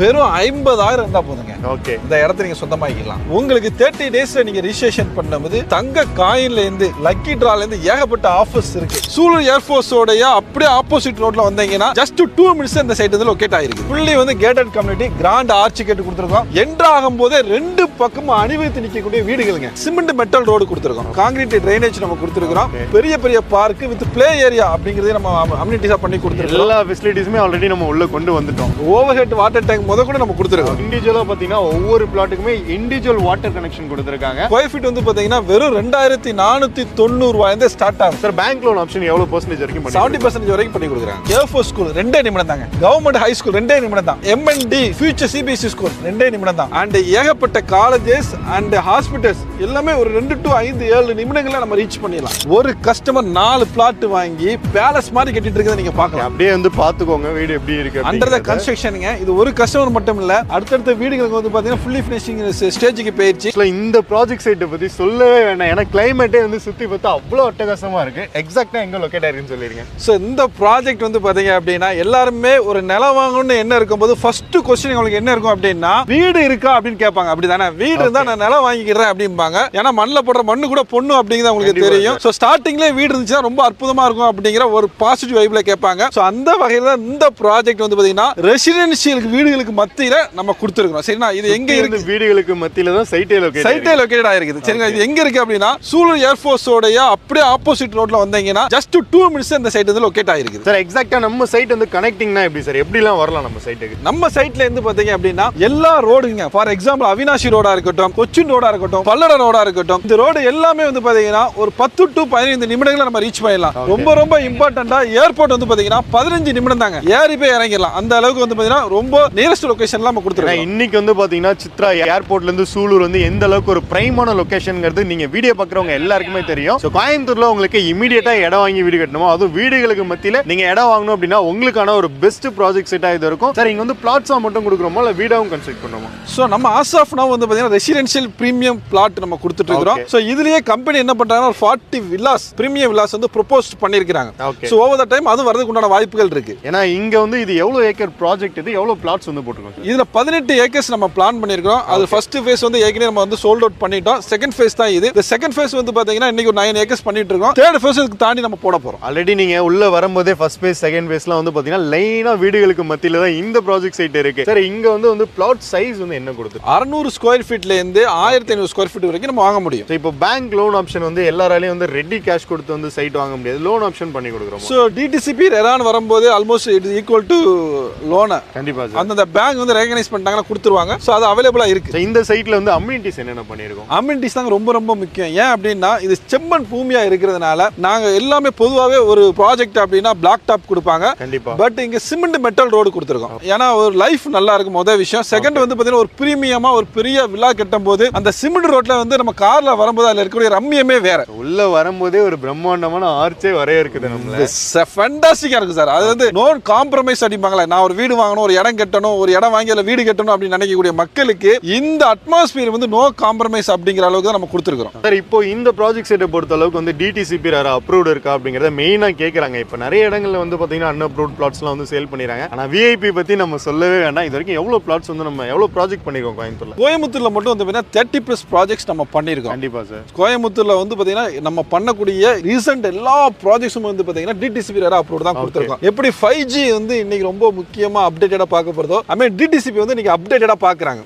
வெறும் 50,000 இருந்தா போதுங்க. ஓகே, இந்த இடத்த நீங்க சொந்தமாக்கிக்கலாம். உங்களுக்கு 30 டேஸ்ல நீங்க ரிஜிஸ்ட்ரேஷன் பண்ணும்போது தங்க காயின்ல இருந்து லக்கி டிரால இருந்து ஏகப்பட்ட ஆஃபர்ஸ் இருக்கு. சூலூர் ஏர்ஃபோர்ஸ் ஓடைய அப்படியே ஆப்போசிட் ரோட்ல வந்தீங்கன்னா ஜஸ்ட் 2 மினிட்ஸ் இந்த சைட் வந்து லொகேட் ஆயிருக்கு. ஃபுல்லி வந்து gated community, grand arch gate கொடுத்திருக்கோம். என்ட்ரு ஆகும்போதே ரெண்டு பக்கமும் அணிவகுத்து நிக்கக்கூடிய வீடுகளுங்க. சிமெண்ட் மெட்டல் ரோடு கொடுத்திருக்கோம். கான்கிரீட் ட்ரைனேஜ் நம்ம கொடுத்திருக்கோம். பெரிய பெரிய பார்க் வித் பிளே ஏரியா அப்படிங்கறதை நம்ம அம்யூனிட்டிஸா பண்ணி கொடுத்திருக்கோம். எல்லா ஃபெசிலிட்டிஸுமே ஆல்ரெடி நம்ம உள்ள கொண்டு வந்துட்டோம். ஓவர் ஹெட் வாட்டர் டேங்க் முத கூட நம்ம கொடுத்திருக்கோம். இண்டிவிஜுவலா பாத்தீங்கன்னா ஒவ்வொரு பிளாட்டுக்குமே இண்டிவிஜுவல் வாட்டர் கனெக்ஷன் கொடுத்திருக்காங்க. ஸ்கொயர் ஃபீட் வந்து பாத்தீங்கன்னா வெறும் 2490 ரூபாயில ஸ்டார்ட் ஆகும். சார் பேங்க் லோன் ஆப்ஷன் எவ்வளவு % வரைக்கும் 70% வரைக்கும் பண்ணி கொடுக்குறாங்க. ஏர்ஃபோர்ஸ் ஸ்கூல் 2 நிமிடம் தாங்க. கவர்மெண்ட் ஹை ஸ்கூல் 2 நிமிடம் தான். M&D ஃபியூச்சர் CBSE ஸ்கூல் 2 நிமிடம் தான். அண்ட் ஏகப்பட்ட காலேஜஸ் அண்ட் ஹாஸ்பிட்டல்ஸ் எல்லாமே ஒரு 2 to 5 7 நிமிடங்கள்ல நம்ம ரீச் பண்ணிடலாம். ஒரு கஸ்டமர் 4 பிளாட் வாங்கி பேலஸ் மாதிரி கட்டிட்டு இருக்கதை நீங்க பார்க்கலாம். அப்படியே வந்து பாத்துக்கோங்க வீடு எப்படி இருக்கு. அண்டர் த கன்ஸ்ட்ரக்ஷனுங்க. இது ஒரு கஸ்டமர் மட்டும் இல்ல, அடுத்தடுத்த வீடுகளுக்கு வந்து பாத்தீங்கன்னா ஃபுல்லி ஃபினிஷிங் ஸ்டேஜுக்கு போயிருச்சு. இந்த ப்ராஜெக்ட் சைட்டை பத்தி சொல்லவே வேண்டாம். ஏன்னா கிளைமேட்டே வந்து சுத்தி பார்த்தா அவ்வளோ அட்டகாசமா இருக்கு. எக்ஸாக்டா எங்க லொகேட் ஆயிருக்குன்னு சொல்லிருங்க. ஸோ இந்த ப்ராஜெக்ட் வந்து பாத்தீங்க அப்படின்னா எல்லாருமே ஒரு நிலம் வாங்கணும்னு என்ன இருக்கும்போது ஃபர்ஸ்ட் கொஸ்டின் உங்களுக்கு என்ன இருக்கும் அப்படின்னா வீடு இருக்கா அப்படின்னு கேட்பாங்க. அப்படிதானே? வீடு இருந்தா நான் நிலம் வாங்கிக்கிறேன் அப்படிம்பாங்க. ஏன்னா மண்ணில் போடுற மண்ணு கூட பொண்ணு அப்படிங்கிறது உங்களுக்கு தெரியும். ஸோ ஸ்டார்டிங்லேயே வீடு இருந்துச்சுன்னா ரொம்ப அற்புதமா இருக்கும் அப்படிங்கிற ஒரு பாசிட்டிவ் வைப்ல கேட்பாங்க. ஸோ அந்த வகையில் இந்த ப்ராஜெக்ட் வந்து பாத்தீங்கன்னா ரெசிடென்ஷியல் வீடுகளுக்கு மத்தியில நம்ம கொடுத்துருக்கோம். சரிங்களா? இது எங்க இருக்கு? வீடுகளுக்கு மத்தியில தான் சைட்டே லொகேட் ஆயிருக்கு. சரிங்களா? இது எங்க இருக்கு அப்படின்னா சூலூர் ஏர்ஃபோர்ஸ் ஓடைய அப்படியே ஆப்போசிட் ரோட்ல வந்தீங்கன்னா ஜஸ்ட் 2 மினிட்ஸ் இந்த சைட் வந்து லொகேட் ஆயிருக்கு. சார் எக்ஸாக்ட்டா நம்ம சைட் வந்து கனெக்டிங்னா எப்படி சார்? எப்படிலாம் வரலாம் நம்ம சைட்டுக்கு? நம்ம சைட்ல இருந்து பாத்தீங்க அப்படின்னா எல்லா ரோடுங்க, ஃபார் எக்ஸாம்பிள் அவினாஷி ரோடா இருக்கட்டும், கொச்சின் ரோடா இருக்கட்டும், பல்லட ரோடா இருக்கட்டும், இந்த ரோடு எல்லாமே வந்து பாத்தீங்கன்னா ஒரு 10 to 15 நிமிடங்கள நம்ம ரீச் பண்ணிடலாம். ரொம்ப இம்பார்ட்டண்டா ஏர்போர்ட் வந்து பாத்தீங்கன்னா 15 நிமிடம் தாங்க. ஏறி போய் இறங்கிடலாம். அந்த அளவுக்கு வந்து பாத்தீங்கன்னா ரொம்ப நியரஸ்ட் லொகேஷன்ல நம்ம கொடுத்துருக்கோம். இன்னைக்கு வந்து பாத்தீங்கன்னா சித்ரா ஏர்போர்ட்ல இருந்து சூலூர் வந்து எந்த அளவுக்கு ஒரு பிரைமான லொகேஷன்ங்கிறது நீங்க வீடியோ பார்க்குறவங்க எல்லாருக்குமே தெரியும். ஸோ கோயம்புத்தூர்ல உங்களுக்கு இமீடியட்டா இடம் வாங்கி வீடு கட்டணுமோ, அதுவும் வீடுகளுக்கு மத்தியில நீங்க இடம் வாங்கணும் அப்படின்னா உங்களுக்கான ஒரு பெஸ்ட் ப்ராஜெக்ட் செட்டா இது இருக்கும். சார் இங்க வந்து பிளாட்ஸா மட்டும் கொடுக்குறோமோ இல்ல வீடாவும் கன்ஸ்ட்ரக்ட் பண்ணுவோம்? ஸோ நம்ம ஆஸ் ஆஃப் நவ் வந்து பாத்தீங்கன்னா ரெசிடென்ஷியல் பிரீமியம் பிளாட் நம்ம கொடுத்துட்டு இருக்கிறோம். ஸோ இதுலயே கம்பெனி என்ன பண்றாங்கன்னா 40 வில்லாஸ் பிரீமியம் வில்லாஸ் வந்து ப்ரொபோஸ் பண்ணிருக்காங்க. ஸோ ஓவர் த டைம் அது வரதுக்கு உண்டான வாய்ப்புகள் இருக்கு. ஏன்னா இங்க வந்து இது எவ்வளவு ஏக்கர் ப்ராஜெக்ட், இது எவ்வளவு பிளாட்ஸ் வந்து போட்டுருக்கோம்? இதுல 18 ஏக்கர்ஸ் நம்ம பிளான் பண்ணிருக்கோம். அது ஃபர்ஸ்ட் ஃபேஸ் வந்து ஏற்கனவே நம்ம வந்து சோல்ட் அவுட் பண்ணிட்டோம். செகண்ட் ஃபேஸ் தான் இது. இந்த செகண்ட் ஃபேஸ் வந்து பாத்தீங்கன்னா இன்னைக்கு 9 ஏக்கர்ஸ் பண்ணிட்டு இருக்கோம். தேர்ட் ஃபேஸ் தாண்டி நம்ம போட போறோம். ஆல்ரெடி நீங்க உள்ள வரும்போதே ஃபர்ஸ்ட் ஃபேஸ் செகண்ட் ஃபேஸ்லாம் வந்து பாத்தீங்கன்னா லைனா வீடுகளுக்கு மத்தியில தான் இந்த ப்ராஜெக்ட் சைட் இருக்கு. சார் இங்க வந்து பிளாட் சைஸ் வந்து என்ன கொடுத்து 600 ஸ்கொயர் ஃபீட்ல இருந்து 1500 ஸ்கொயர் ஃபீட் வரைக்கும் நம்ம வாங்க முடியும். இப்போ பேங்க் லோன் ஆப்ஷன் வந்து எல்லாராலையும் வந்து ரெடி கேஷ் கொடுத்து வந்து சைட் வாங்க முடியாது. லோன் ஆப்ஷன் பண்ணி கொடுக்குறோம். ஸோ டிடிசிபி ரெரான் வரும்போது almost it is equal to loan. கண்டிப்பா அந்த பேங்க் வந்து ரெகனைஸ் பண்ணிட்டாங்கன்னா கொடுத்துருவாங்க. ஸோ அது அவைலபிளா இருக்கு. இந்த சைட்ல வந்து அம்யூனிட்டிஸ் என்னென்ன பண்ணிருக்கோம்? அம்யூனிட்டிஸ் தாங்க ரொம்ப முக்கியம். ஏன் அப்படின்னா இது செம்மண் பூமியா இருக்கிறதுனால நாங்க எல்லாமே பொதுவாகவே ஒரு ப்ராஜெக்ட் அப்படின்னா பிளாக் டாப் கொடுப்பாங்க. கண்டிப்பா. பட் இங்க சிமெண்ட் மெட்டல் ரோடு கொடுத்துருக்கோம். ஏன்னா ஒரு லைஃப் நல்லா இருக்கும் முதல் விஷயம். செகண்ட் வந்து பாத்தீங்கன்னா ஒரு பிரீமியமா ஒரு பெரிய வில்லா கட்டும் போது அந்த சிமெண்ட் ரோட்ல வந்து நம்ம கார்ல வரும்போது அதுல இருக்கக்கூடிய ரம்மியமே வேற. உள்ள வரும்போதே ஒரு பிரம்மாண்டமான ஆர்ச்சே வரைய இருக்குது. நம்ம ஃபேண்டாஸ்டிக்கா இருக்கு சார். அது வந்து நோ காம்ப்ரமைஸ் அடிப்பாங்களே. நான் ஒரு வீடு வாங்கணும், ஒரு இடம் கட்டணும், ஒரு இடம் வாங்கி அதுல வீடு கட்டணும் அப்படின்னு நினைக்கக்கூடிய மக்களுக்கு இந்த அட்மாஸ்பியர் வந்து நோ காம்ப்ரமைஸ் அப்படிங்கிற அளவுக்கு தான் நம்ம கொடுத்துருக்கோம். சார் இப்போ இந்த ப்ராஜெக்ட் செட்டை பொறுத்த அளவுக்கு வந்து டிடிசிபி அப்ரூவ்டு இருக்கா அப்படிங்கறத மெயினா கேக்குறாங்க. இப்போ நிறைய இடங்கள்ல வந்து பாத்தீங்கன்னா அன்அப்ரூவ்ட் பிளாட்ஸ்லாம் வந்து சேல் பண்ணிடுறாங்க. ஆனா விஐபி பத்தி நம்ம சொல்லவே வேண்டாம். இது வரைக்கும் எவ்வளவு பிளாட்ஸ் வந்து நம்ம எவ்வளவு ப்ராஜெக்ட் பண்ணிருக்கோம் கோயம்புத்தூர்ல? கோயம்புத்தூர்ல மட்டும் வந்து 30+ ப்ராஜெக்ட்ஸ் நம்ம பண்ணிருக்கோம். கண்டிப்பா சார். கோயம்புத்தூர்ல வந்து பாத்தீங்கன்னா நம்ம பண்ணக்கூடிய ரீசன்ட் எல்லா ப்ராஜெக்ட்ஸும் வந்து பாத்தீங்கன்னா டிடிசிபி அப்ரூவ்டு தான் கொடுத்துருக்கோம். எப்படி 5G வந்து இன்னைக்கு ரொம்ப முக்கியமா அப்டேட்டடா பார்க்க போறதோ அதுமே டிடிசிபி வந்து இன்னைக்கு அப்டேட்டடா பாக்குறாங்க.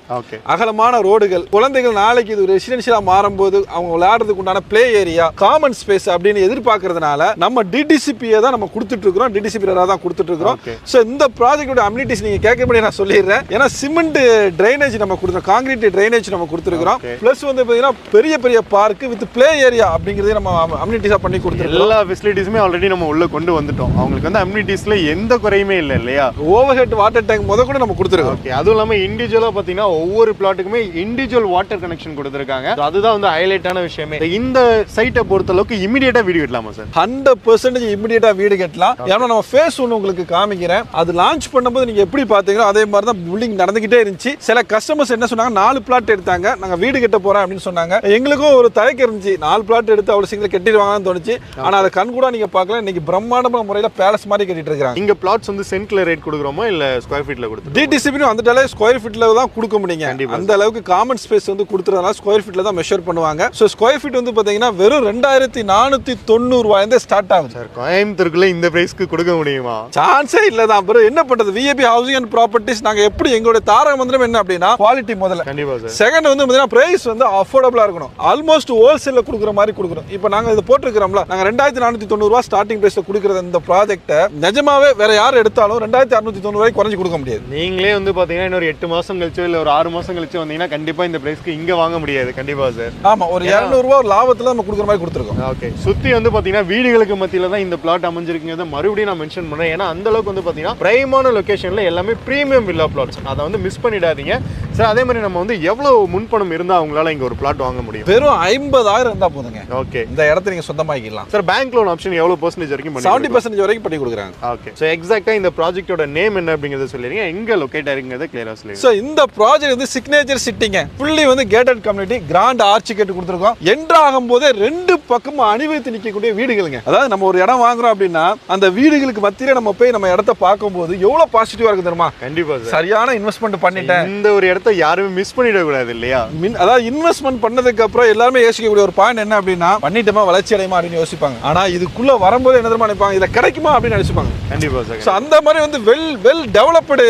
அகலமான ரோடுகள், குழந்தைகள் நாளைக்கு இது ரெசிடென்ஷியலா மாறும்போது அவங்க விளையாடுறதுக்கு உண்டான பிளே ஏரியா, காமன் ஸ்பேஸ் அப்படின்னு எதிர்பார்க்கறதுனால நம்ம டிடிசிபியை தான் நம்ம கொடுத்துட்டு இருக்கிறோம். டிடிசிபி தான் கொடுத்துட்டு இருக்கிறோம். சோ இந்த ப்ராஜெக்டோட அம்யூனிட்டிஸ் நீங்க கேட்கபடி நான் சொல்லிடுறேன். ஏன்னா சிமெண்ட் ட்ரைனேஜ் நம்ம கொடுத்துருக்கோம், கான்கிரீட் ட்ரைனேஜ் நம்ம கொடுத்துருக்கோம். பிளஸ் வந்து பாத்தீங்கன்னா பெரிய பார்க் வித் பிளே ஏரியா அப்படிங்கறதை நம்ம அம்யூனிட்டிஸா பண்ணி கொடுத்துருக்கோம். எல்லா ஃபெசிலிட்டிஸுமே ஆல்ரெடி நம்ம உள்ள கொண்டு வந்துட்டோம். அவங்களுக்கு வந்து அம்யூனிட்டிஸ்ல எந்த குறையுமே இல்லை இல்லையா? ஓவர் ஹெட் வாட்டர் டேங்க் முத கூட நம்ம கொடுத்துருக்கோம். அதுவும் இல்லாம இண்டிவிஜுவலா பாத்தீங்கன்னா ஒவ்வொரு பிளாட்டுக்குமே இண்டிவிஜுவல் வாட்டர் கனெக்ஷன் கொடுத்திருக்காங்க. அதுதான் வந்து ஹைலைட்டான விஷயமே. இந்த சைட்டை பொறுத்த அளவுக்கு இமிடியேட்டா வீடு கட்டலாமா சார்? 100% இமிடியேட்டா வீடு கட்டலாம். ஏன்னா நம்ம ஃபேஸ் ஒன்று உங்களுக்கு காமிக்கிறேன். அது லான்ச் பண்ணும்போது நீங்க எப்படி பாத்தீங்களோ அதே மாதிரி தான் பில்டிங் நடந்துகிட்டே இருந்துச்சு. சில கஸ்டமர்ஸ் என்ன சொன்னாங்க, 4 பிளாட் எடுத்தாங்க, நாங்க வீடு கட்ட போறோம் அப்படின்னு சொன்னாங்க. எங்களுக்கும் ஒரு தயக்கம் இருந்துச்சு, 4 பிளாட் எடுத்து அவ்வளவு சீக்கிரம் கட்டிடுவாங்கன்னு தோணுச்சு. ஆனா அதை கண் கூட நீங்க பார்க்கல. இன்னைக்கு பிரம்மாண்டமான முறையில பேலஸ் மாதிரி கட்டிட்டு இருக்காங்க. இங்க பிளாட்ஸ் வந்து சென்ட்ல ரேட் கொடுக்குறோமா இல்ல ஸ்கொயர் ஃபீட்ல கொடுத்துருக்கோம்? டிடிசிபி வந்துட்டாலே ஸ்கொயர் ஃபீட்ல தான் கொடுக்க முடியுங்க. அந்த அளவுக்கு காமன் ஸ்பேஸ் வந்து கொடுத்துறதுனால ஸ்கொயர் ஃபீட்ல தான் மெஷர் பண்ணுவாங்க. ஸோ ஸ்கொயர் ஃபீட் வந்து பாத்தீங்கன்னா வெறும் 2490 ரூபாயிலிருந்து ஸ்டார்ட் ஆகுது. சார் கோயம்புத்தூருக்குள்ள இந்த பிரைஸ்க்கு கொடுக்க முடியுமா? சான்ஸே இல்லதான் ப்ரோ. என்ன பண்றது, விஏபி ஹவுசிங் அண்ட் ப்ராப்பர்ட்டிஸ் நாங்க எப்படி எங்களுடைய தாரக மந்திரம் என்ன அப்படின்னா குவாலிட்டி முதல்ல. கண்டிப்பா சார். செகண்ட் வந்து பாத்தீங்கன்னா பிரைஸ் வந்து அஃபோர்டபுளா இருக்கணும். ஆல்மோஸ்ட் ஹோல்சேல்ல கொடுக்குற மாதிரி கொடுக்குறோம். இப்போ நாங்க இது போட்டுருக்கிறோம்ல, நாங்க 2490 ரூபாய் ஸ்டார்டிங் பிரைஸ்ல கொடுக்குற இந்த ப்ராஜெக்ட்டை நிஜமாவே வேற யார் எடுத்தாலும் 2690 ரூபாய்க்கு குறைஞ்சு கொடுக்க முடியாது. நீங்களே வந்து பாத்தீங்கன்னா இன்னொரு 8 மாசம் கழிச்சோ இல்ல ஒரு 6 மாசம் கழிச்சோ வந்தீங்கன்னா கண்டிப்பா இந்த பிரைஸ்க்கு இங்க வாங்க முடியாது. கண்டிப்பா சார். ஆமா, ஒரு 200 ரூபாய் லாபத்துல நம்ம கொடுக்குற மாதிரி கொடுத்துருக்கோம். ஓகே. சுத்தி வந்து பாத்தீங்கன்னா வீடுகளுக்கு மத்தியில தான் இந்த பிளாட் அமைஞ்சிருக்குங்கிறத மறுபடியும் நான் மென்ஷன் பண்றேன். ஏன்னா அந்த அளவுக்கு வந்து பாத்தீங்கன்னா பிரைமான லொகேஷன்ல எல்லாமே பிரீமியம் வில்லா பிளாட்ஸ். அதை வந்து மிஸ் பண்ணிடாதீங்க சார். அதே மாதிரி நம்ம வந்து எவ்வளவு முன்பணம் இருந்தா அவங்களால இங்க ஒரு பிளாட் வாங்க முடியும்? வெறும் 50,000 இருந்தா போதுங்க. ஓகே. இந்த இடத்தை நீங்க சொந்தமாக்கிடலாம் சார். பேங்க் லோன் ஆப்ஷன் எவ்வளவு பெர்சன்டேஜ் வரைக்கும்? 70% வரைக்கும் பண்ணி கொடுக்குறாங்க. ஓகே. சோ எக்ஸாக்ட்டா இந்த ப்ராஜெக்ட்டோட நேம் என்ன அப்படிங்கறத சொல்லிருங்க, எங்க லொகேட் ஆயிருக்குங்கறத கிளியரா சொல்லுங்க. சோ இந்த ப்ராஜெக்ட் வந்து சிக்னேச்சர் சிட்டிங்க. ஃபுல்லி வந்து gated community, grand arch gate கொடுத்துருக்கோம். என்ட்ரு ஆகும்போதே 2 பக்கமும் அணிவகுத்து நிற்கக்கூடிய வீடுகளுங்க. அதாவது நம்ம ஒரு இடம் வாங்குறோம் அப்படின்னா அந்த வீடுகளுக்கு மத்தியில நம்ம போய் நம்ம இடத்த பார்க்கும்போது எவ்வளவு பாசிட்டிவா இருக்கு தெரியுமா? கண்டிப்பா சார். சரியான இன்வெஸ்ட்மெண்ட் பண்ணிட்டேன். இந்த ஒரு இடத்தை யாருமே மிஸ் பண்ணிட கூடாது இல்லையா? அதாவது இன்வெஸ்ட்மெண்ட் பண்ணதுக்கு அப்புறம் எல்லாருமே யோசிக்கக்கூடிய ஒரு பாயிண்ட் என்ன அப்படின்னா, பண்ணிட்டோமா வளர்ச்சி அடையுமா அப்படின்னு யோசிப்பாங்க. ஆனா இதுக்குள்ள வரும்போது என்ன தெரியுமா நினைப்பாங்க, இத கிடைக்குமா அப்படின்னு நினைச்சுப்பாங்க. கண்டிப்பா சார். சோ அந்த மாதிரி வந்து வெல் டெவலப்டு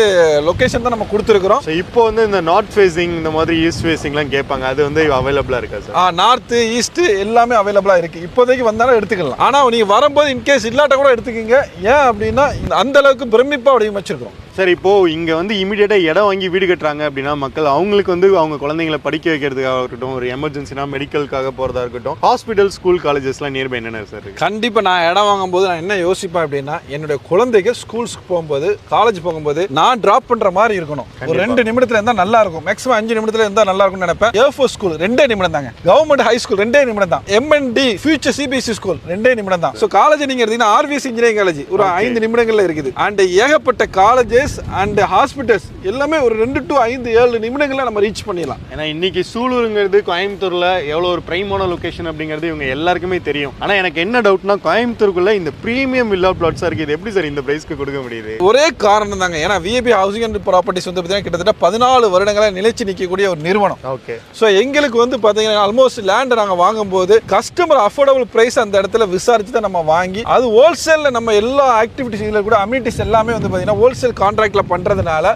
லொகேஷன் தான் நம்ம கொடுத்துருக்கோம். சோ இப்போ வந்து இந்த நார்த் ஃபேசிங் இந்த மாதிரி ஈஸ்ட் ஃபேசிங்லாம் கேட்பாங்க, அது வந்து அவைலபிளா இருக்கா சார்? நார்த் ஈஸ்ட் எல்லாமே அவைலபிளா இருக்கு. இப்போதைக்கு வந்தாலும் எடுத்துக்கலாம். ஆனா நீங்க வரும்போது இன்கேஸ் இல்லாட்ட கூட எடுத்துக்கீங்க. ஏன் அப்படின்னா அந்த அளவுக்கு பிரமிப்பா வடிவமைச்சிருக்கோம். சார். இப்போ இங்க வந்து இமிடியேட்டா இடம் வாங்கி வீடு கட்டுறாங்க அப்படின்னா மக்கள் அவங்களுக்கு வந்து அவங்க குழந்தைங்களை படிக்க வைக்கிறதுக்காக இருக்கட்டும், ஒரு எமர்ஜென்சினா மெடிக்கலுக்காக போறதா இருக்கட்டும், ஹாஸ்பிட்டல் ஸ்கூல் காலேஜஸ்லாம் நியர்பை என்னென்ன சார் இருக்கு? கண்டிப்பா நான் இடம் வாங்கும்போது நான் என்ன யோசிப்பேன் அப்படின்னா, என்னுடைய குழந்தைகள் ஸ்கூல்ஸ்க்கு போகும்போது காலேஜ் போகும்போது நான் டிராப் பண்ற மாதிரி இருக்கணும். ஒரு 2 நிமிடத்துல இருந்தா நல்லா இருக்கும். மேக்ஸிமம் 5 நிமிடத்துல இருந்தா நல்லா இருக்கும்னு நினைப்பேன். ஏர்ஃபோர்ஸ் ஸ்கூல் 2 நிமிடம் தாங்க. கவர்மெண்ட் ஹை ஸ்கூல் 2 நிமிடம் தான். எம்என்டி ஃபியூச்சர் சிபிஎஸ்சி ஸ்கூல் 2 நிமிடம் தான். ஸோ காலேஜ் நீங்க எடுத்தீங்கன்னா ஆர்விஎஸ் இன்ஜினியரிங் காலேஜ் ஒரு 5 நிமிடங்கள்ல இருக்குது. அண்ட் ஏகப்பட்ட காலேஜஸ் அண்ட் ஹாஸ்பிட்டல்ஸ் எல்லாமே ஒரு 2 to 5 7 நிமிடங்கள்ல நம்ம ரீச் பண்ணிடலாம். ஏன்னா இன்னைக்கு சூலூருங்கிறது கோயம்புத்தூர்ல எவ்வளவு ஒரு பிரைமான லொகேஷன் அப்படிங்கிறது இவங்க எல்லாருக்குமே தெரியும். ஆனா எனக்கு என்ன டவுட்னா, கோயம்புத்தூருக்குள்ள இந்த பிரீமியம் வில்லா பிளாட்ஸா இருக்கு, இது எப்படி சார் இந்த பிரைஸ்க்கு கொடுக்க முடியுது? ஒரே காரணம் தாங்க. ஏன்னா விஏபி ஹவுசிங் அண்ட் ப்ராப்பர்ட்டிஸ் வந்து பார்த்தீங்கன்னா கிட்டத்தட்ட 14 வருடங்களா நிலைச்சு நிற்கக்கூடிய ஒரு நிறுவனம். ஓகே. ஸோ எங்களுக்கு வந்து பார்த்தீங்கன்னா ஆல்மோஸ்ட் லேண்ட் நாங்கள் வாங்கும்போது கஸ்டமர் அஃபோர்டபுள் பிரைஸ் அந்த இடத்துல விசாரிச்சு தான் நம்ம வாங்கி, அது ஹோல்சேல்ல நம்ம எல்லா ஆக்டிவிட்டிஸ்ல கூட அம்யூனிட்டிஸ் எல்லாமே வந்து பார்த்தீங்கன்னா ஹோல்சேல் கான்ட்ராக்ட்ல பண்றதுனால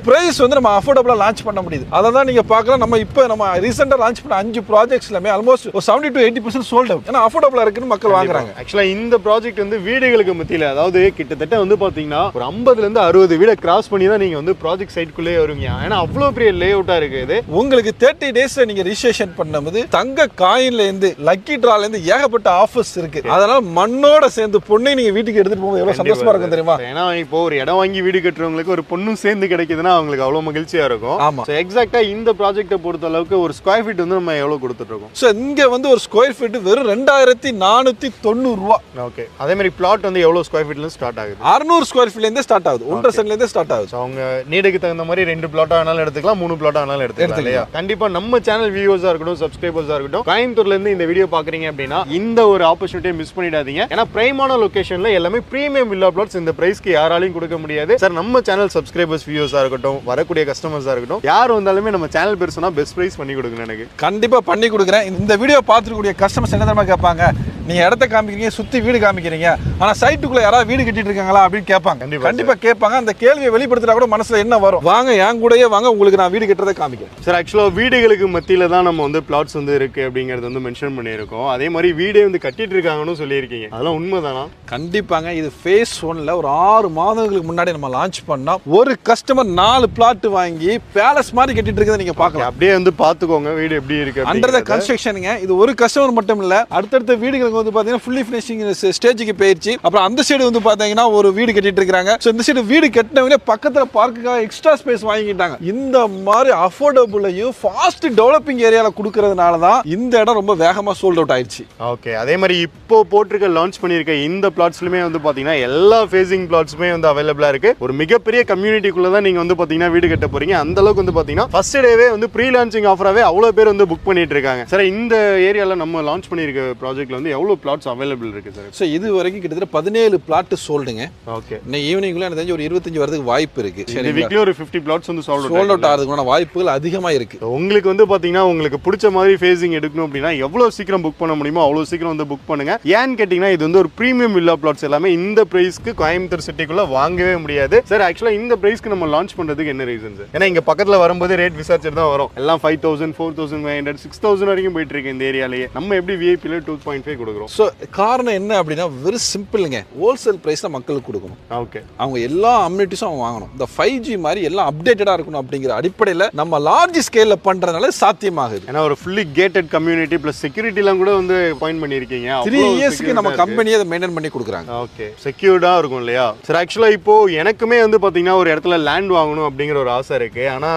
பிரைஸ் வந்து நம்ம அஃபோர்டபுளா லான்ச் பண்ண முடியுது. அதை தான் நீங்க பார்க்கலாம். நம்ம ரீசெண்டா லான்ச் பண்ண 5 ப்ராஜெக்ட்ஸ்லமே ஆல்மோஸ்ட் 70 to 80% சோல்ட் அவுட். ஏன்னா அஃபோர்டபுளா இருக்குன்னு மக்கள் வாங்குறாங்க. ஆக்சுவலா இந்த ப்ராஜெக்ட் வந்து வீடுகளுக்கு மத்தியில, அதாவது கிட்டத்தட்ட வந்து பாத்தீங்கன்னா ஒரு 50 இருந்து 60 வீட கிராஸ் பண்ணி தான் நீங்க வந்து ப்ராஜெக்ட் சைட்குள்ளே வருவீங்க. ஏன்னா அவ்வளவு பெரிய லே அவுட்டா இருக்கு இது. உங்களுக்கு 30 டேஸ்ல நீங்க ரிஜிஸ்ட்ரேஷன் பண்ணும்போது தங்க காயின்ல இருந்து லக்கி டிரால இருந்து ஏகப்பட்ட ஆஃபர்ஸ் இருக்கு. அதனால மண்ணோட சேர்ந்து பொண்ணை நீங்க வீட்டுக்கு எடுத்துட்டு போகும்போது எவ்வளவு சந்தோஷமா இருக்கும் தெரியுமா? ஏன்னா இப்போ ஒரு இடம் வாங்கி வீடு கட்டுறவங்களுக்கு ஒரு பொண்ணும் சேர்ந்து கிடைக்குதுன்னா அவங்களுக்கு அவ்வளவு மகிழ்ச்சியா இருக்கும். ஆமா. சோ எக்ஸாக்ட்டா இந்த ப்ராஜெக்ட்டை பொறுத்த அளவுக்கு ஒரு ஸ்கொயர் ஃபீட் வந்து நம்ம எவ்வளவு கொடுத்துட்டு இருக்கோம்? சோ இங்க வந்து ஒரு ஸ்கொயர் ஃபீட் வெறும் 2490 ரூபாய். ஓகே. அதே மாதிரி பிளாட் வந்து எவ்வளவு ஸ்கொயர் ஃபீட்ல இருந்து ஸ்டார்ட் ஆகுது? 600 ஸ்கொயர் ஃபீட்ல இருந்து ஸ்டார்ட் ஆகுது. 1.5 சென்ட்ல இருந்து ஸ்டார்ட் ஆகுது. அவங்க நீடுக்கு தகுந்த மாதிரி 2 பிளாட்டா வேணாலும் எடுத்துக்கலாம், 3 பிளாட்டா வேணாலும் எடுத்துக்கலாம் இல்லையா? கண்டிப்பா நம்ம சேனல் வியூவர்ஸா இருக்கட்டும், சப்ஸ்கிரைபர்ஸா இருக்கட்டும், கோயம்புத்தூர்ல இருந்து இந்த வீடியோ பாக்குறீங்க அப்படின்னா இந்த ஒரு ஆப்பர்ச்சுனிட்டியை மிஸ் பண்ணிடாதீங்க. ஏன்னா பிரைமான லொகேஷன்ல எல்லாமே பிரீமியம் வில்லா பிளாட்ஸ் இந்த பிரைஸ்க்கு யாராலையும் கொடுக்க முடியாது. சார், நம்ம சேனல் சப்ஸ்கிரைபர்ஸ் வியூவர்ஸா இருக்கட்டும், வரக்கூடிய கஸ்டமர்ஸா இருக்கட்டும், யார் வந்தாலுமே நம்ம சேனல் பேர் சொன்னா பெஸ்ட் பிரைஸ் பண்ணி கொடுங்க. எனக்கு கண்டிப்பா பண்ணி கொடுக்குறேன். இந்த வீடியோ பார்த்துக்கூடிய கஸ்டமர்ஸ் என்ன தெரியுமா கேட்பாங்க, நீங்க இடத்த காமிக்கிறீங்க, சுத்தி வீடு காமிக்கிறீங்க, ஆனா சைட்டுக்குள்ள யாராவது வீடு கட்டிட்டு இருக்காங்களா அப்படின்னு கேட்பாங்க. கண்டிப்பா கேட்பாங்க. அந்த கேள்வியை வெளிப்படுத்தினா கூட மனசுல என்ன வரும், வாங்க என் கூடயே வாங்க, உங்களுக்கு நான் வீடு கட்டுறதை காமிக்கிறேன். சார், ஆக்சுவலா வீடுகளுக்கு மத்தியில தான் நம்ம வந்து பிளாட்ஸ் வந்து இருக்கு அப்படிங்கறது வந்து மென்ஷன் பண்ணியிருக்கோம். அதே மாதிரி வீடே வந்து கட்டிட்டு இருக்காங்கன்னு சொல்லியிருக்கீங்க, அதெல்லாம் உண்மைதானா? கண்டிப்பாங்க. இது ஃபேஸ் 1ல ஒரு 6 மாதங்களுக்கு முன்னாடி நம்ம லான்ச் பண்ணோம். ஒரு கஸ்டமர் 4 பிளாட் வாங்கி பேலஸ் மாதிரி கட்டிட்டு இருக்கதை நீங்க பார்க்கலாம். அப்படியே வந்து பாத்துக்கோங்க வீடு எப்படி இருக்கு. அண்டர் த கன்ஸ்ட்ரக்ஷனுங்க. இது ஒரு கஸ்டமர் மட்டும் இல்ல, அடுத்தடுத்த வீடுகளுக்கு அங்க வந்து பாத்தீங்கன்னா ஃபுல்லி ஃபினிஷிங் ஸ்டேஜுக்கு போயிருச்சு. அப்புறம் அந்த சைடு வந்து பாத்தீங்கன்னா ஒரு வீடு கட்டிட்டு இருக்காங்க. சோ இந்த சைடு வீடு கட்டினவங்களே பக்கத்துல பார்க்குக்காக எக்ஸ்ட்ரா ஸ்பேஸ் வாங்கிட்டாங்க. இந்த மாதிரி அஃபோர்டபுளையும் ஃபாஸ்ட் டெவலப்பிங் ஏரியால கொடுக்கறதுனால தான் இந்த இடம் ரொம்ப வேகமா சோல்ட் அவுட் ஆயிடுச்சு. ஓகே, அதே மாதிரி இப்போ போட்டிருக்க லான்ச் பண்ணிருக்க இந்த பிளாட்ஸ்லுமே வந்து பாத்தீங்கன்னா எல்லா ஃபேசிங் பிளாட்ஸுமே வந்து அவைலபிளா இருக்கு. ஒரு மிகப்பெரிய கம்யூனிட்டிக்குள்ள தான் நீங்க வந்து பாத்தீங்கன்னா வீடு கட்ட போறீங்க. அந்த அளவுக்கு வந்து பாத்தீங்கன்னா ஃபர்ஸ்ட் டேவே வந்து ப்ரீ லான்ச்சிங் ஆஃபராவே அவ்வளவு பேர் வந்து புக் பண்ணிட்டு இருக்காங்க. சார், இந்த ஏரியால நம்ம லான்ச் பண்ணிருக்க ப்ராஜெக்ட்ல வந்து எவ்வளவு பிளாட்ஸ் அவைலபிள் இருக்கு சார்? ஸோ இது வரைக்கும் கிட்டத்தட்ட 17 பிளாட் சோல்டுங்க. ஓகே, இன்னைக்கு ஈவினிங்குள்ள எனக்கு தெரிஞ்சு ஒரு 25 வரதுக்கு வாய்ப்பு இருக்கு. இந்த வீக்ல ஒரு 50 பிளாட்ஸ் வந்து சோல்ட் அவுட் ஆகிறதுக்கான வாய்ப்புகள் அதிகமா இருக்கு. உங்களுக்கு வந்து பாத்தீங்கன்னா உங்களுக்கு பிடிச்ச மாதிரி ஃபேசிங் எடுக்கணும் அப்படின்னா எவ்வளவு சீக்கிரம் புக் பண்ண முடியுமோ அவ்வளவு சீக்கிரம் வந்து புக் பண்ணுங்க. ஏன்னு கேட்டீங்கன்னா இது வந்து ஒரு பிரீமியம் வில்லா பிளாட்ஸ் எல்லாமே இந்த பிரைஸ்க்கு கோயம்புத்தூர் சிட்டிக்குள்ள வாங்கவே முடியாது. சார், ஆக்சுவலா இந்த பிரைஸ்க்கு நம்ம லான்ச் பண்றதுக்கு என்ன ரீசன் சார்? ஏன்னா இங்க பக்கத்துல வரும்போது ரேட் விசாரிச்சுட்டு தான் வரும். எல்லாம் 5000, 4500, 6000 வரைக்கும் போயிட்டு இருக்கு இந்த ஏரியாலேயே. நம்ம எப்படி விஐபில 2.5 கொடுக்குறோம்? ஸோ காரணம் என்ன அப்படின்னா வெரி சிம்பிளுங்க. ஹோல்சேல் பிரைஸ்ல மக்களுக்கு கொடுக்கணும். ஓகே, அவங்க எல்லா அம்யூனிட்டிஸும் அவங்க வாங்கணும். இந்த 5G மாதிரி எல்லாம் அப்டேட்டடா இருக்கணும் அப்படிங்கிற அடிப்படையில் நம்ம லார்ஜ் ஸ்கேல்ல பண்றதுனால சாத்தியமாகுது. ஏன்னா ஒரு ஃபுல்லி கேட்டட் கம்யூனிட்டி பிளஸ் செக்யூரிட்டிலாம் கூட வந்து பாயிண்ட் பண்ணிருக்கீங்க. 3 இயர்ஸ்க்கு நம்ம கம்பெனியை அதை மெயின்டைன் பண்ணி கொடுக்குறாங்க. ஓகே, செக்யூர்டா இருக்கும் இல்லையா சார்? ஆக்சுவலா இப்போ எனக்குமே வந்து பாத்தீங்கன்னா ஒரு இடத்துல லேண்ட் வாங்கணும் அப்படிங்கிற ஒரு ஆசை இருக்கு. ஆனா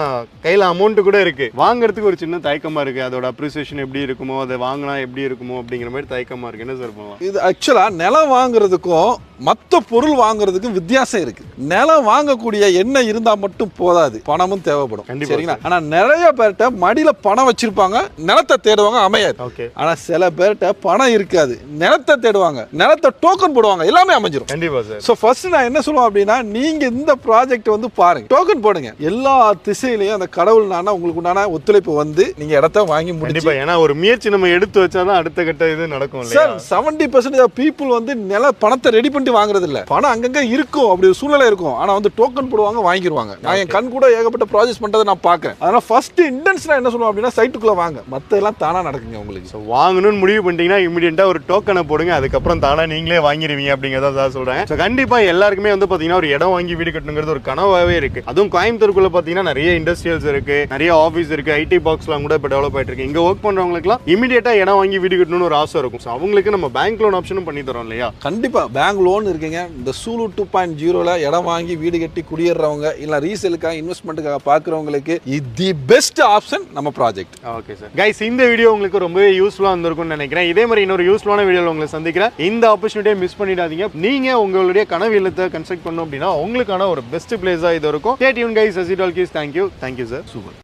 கையில அமௌண்ட் கூட இருக்கு. வாங்குறதுக்கு ஒரு சின்ன தயக்கமா இருக்கு. அதோட அப்ரிசியேஷன் எப்படி இருக்குமோ, அதை வாங்கினா எப்படி இருக்குமோ அப்படிங்கிற மாதிரி தயக்கமா இருக்கு. என்ன சார் பண்ணலாம்? இது ஆக்சுவலா நிலம் வாங்குறதுக்கும் மற்ற பொருள் வாங்குறதுக்கும் வித்தியாசம் இருக்கு. நிலம் வாங்கக்கூடிய எண்ணெய் இருந்தா மட்டும் போதாது, பணமும் தேவைப்படும். சரிங்களா? ஆனா நிறைய பேர்கிட்ட மடியில பணம் வச்சிருப்பாங்க, நிலத்தை தேடுவாங்க, அமையாது. ஓகே, ஆனா சில பேர்கிட்ட பணம் இருக்காது, நிலத்தை தேடுவாங்க, நிலத்தை டோக்கன் போடுவாங்க, எல்லாமே அமைஞ்சிரும். கண்டிப்பா சார். சோ ஃபர்ஸ்ட் நான் என்ன சொல்லுவேன் அப்படின்னா, நீங்க இந்த ப்ராஜெக்ட் வந்து பாருங்க, டோக்கன் போடுங்க. எல்லா திசையிலையும் அந்த கடவுள் உங்களுக்கு உண்டான ஒத்துழைப்பு வந்து நீங்க இடத்த வாங்கி முடிச்சு. ஏன்னா ஒரு முயற்சி நம்ம எடுத்து வச்சாதான் அடுத்த கட்ட இது நடக்கும். சார், 70% ஆஃப் பீப்புள் வந்து நில பணத்தை ரெடி பண்ணி வாங்குறது இல்ல. பணம் அங்கங்க இருக்கும், அப்படி ஒரு சூழ்நிலை இருக்கும். ஆனா வந்து டோக்கன் போடுவாங்க, வாங்கிடுவாங்க. நான் என் கண் கூட ஏகப்பட்ட ப்ராஜெக்ட் பண்றதை நான் பார்க்கறேன். அதனால ஃபர்ஸ்ட் இன்டென்ஷனா என்ன சொல்லுவோம் அப்படின்னா, சைட்டுக்குள்ள வாங்க, மத்த எல்லாம் தானா நடக்குங்க உங்களுக்கு. சோ வாங்கணும்னு முடிவு பண்ணிட்டீங்கன்னா இமிடியேட்டா ஒரு டோக்கனை போடுங்க, அதுக்கப்புறம் தானா நீங்களே வாங்கிடுவீங்க அப்படிங்கறத சொல்றேன். சோ கண்டிப்பா எல்லாருக்குமே வந்து பாத்தீங்கன்னா ஒரு இடம் வாங்கி வீடு கட்டணுங்கிறது ஒரு கனவாவே இருக்கு. அதுவும் கோயம்புத்தூருக்குள்ள பாத்தீங்கன்னா நிறைய இண்டஸ்ட்ரியல்ஸ் இருக்கு, நிறைய ஆபீஸ் இருக்கு, ஐடி பாக்ஸ்லாம் கூட இப்ப டெவலப் ஆயிட்டு இருக்கு. இங்க ஒர்க் பண்றவங்களுக்குலாம் இமிடியேட்டா இடம் வாங்கி வீடு கட்டணும்னு ஒரு ஆசை இருக்கும். சோ அவங்களுக்கு நம்ம பேங்க் லோன் ஆப்ஷனும் பண்ணி தரோம் இல்லையா? கண்டிப்பா பேங்க் லோன் இருக்குங்க. இந்த சூலு 2.0ல இடம் வாங்கி வீடு கட்டி குடியேறவங்க இல்ல ரீசேலுக்காக இன்வெஸ்ட்மெண்ட்டுக்காக பாக்குறவங்களுக்கு இது தி பெஸ்ட் ஆப்ஷன் நம்ம ப்ராஜெக்ட். Okay sir. கைஸ், இந்த வீடியோ உங்களுக்கு ரொம்பவே யூஸ்ஃபுல்லா இருந்திருக்கும்னு நினைக்கிறேன். இதே மாதிரி இன்னொரு யூஸ்ஃபுல்லான வீடியோல உங்களை சந்திக்கிறேன். இந்த ஆப்பர்ச்சுனிட்டியை மிஸ் பண்ணிடாதீங்க. நீங்க உங்களுடைய கனவு இல்லத்தை கன்ஸ்ட்ரக்ட் பண்ணணும் அப்படின்னா உங்களுக்கான ஒரு பெஸ்ட் பிளேஸா இது இருக்கும். Stay tune guys. அசிடால் கீஸ். Thank you sir. சூப்பர்.